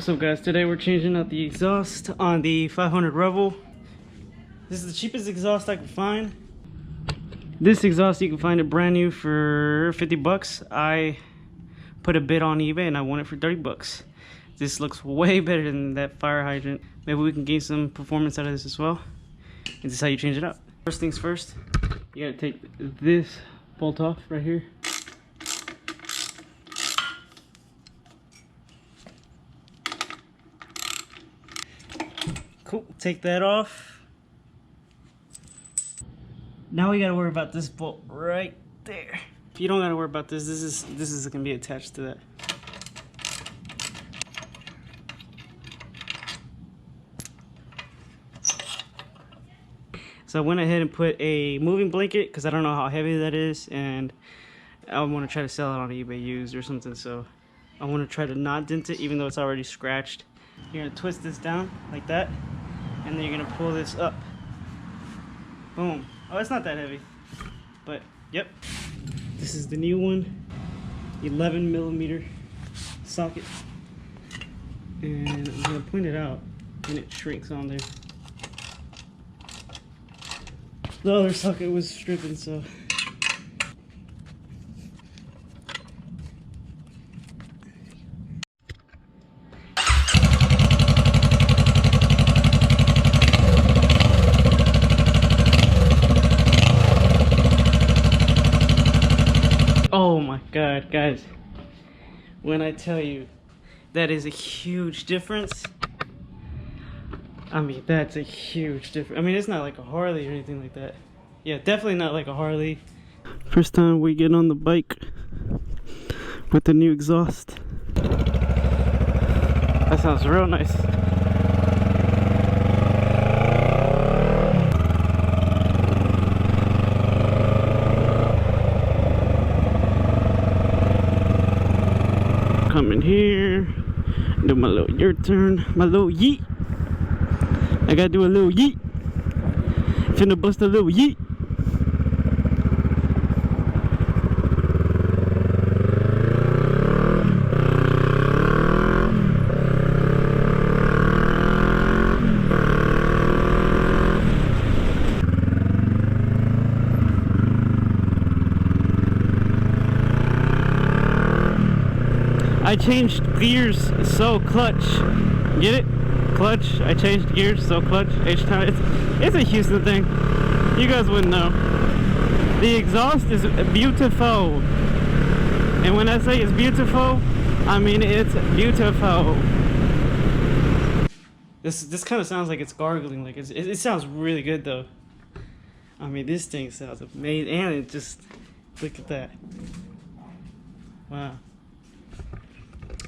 What's up guys, today we're changing out the exhaust on the 500 Rebel. This is the cheapest exhaust I could find. This exhaust you can find it brand new for 50 bucks. I put a bid on eBay and I won it for 30 bucks. This looks way better than that fire hydrant. Maybe we can gain some performance out of this as well. And this is how you change it up. First things first, you gotta take this bolt off right here. Cool, take that off. Now we gotta worry about this bolt right there. If you don't gotta worry about this, this is gonna be attached to that. So I went ahead and put a moving blanket because I don't know how heavy that is, and I want to try to sell it on eBay used or something. So I want to try to not dent it, even though it's already scratched. You're gonna twist this down like that, and then you're gonna pull this up. Boom. Oh, it's not that heavy, but yep. This is the new one, 11mm socket, and I'm gonna point it out, and it shrinks on there. The other socket was stripping, so. Oh my God, guys. When I tell you that is a huge difference. I mean, that's a huge difference. I mean, it's not like a Harley or anything like that. Yeah, definitely not like a Harley. First time we get on the bike with the new exhaust. That sounds real nice. Come in here, do my little U-turn, my little yeet. I gotta do a little yeet. Finna bust a little yeet. I changed gears, so clutch. Get it? Clutch. I changed gears, so clutch each time. It's a Houston thing. You guys wouldn't know. The exhaust is beautiful, and when I say it's beautiful, I mean it's beautiful. This kind of sounds like it's gargling. Like it sounds really good though. I mean, this thing sounds amazing, and it just look at that. Wow.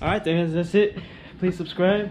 All right, that's it. Please subscribe.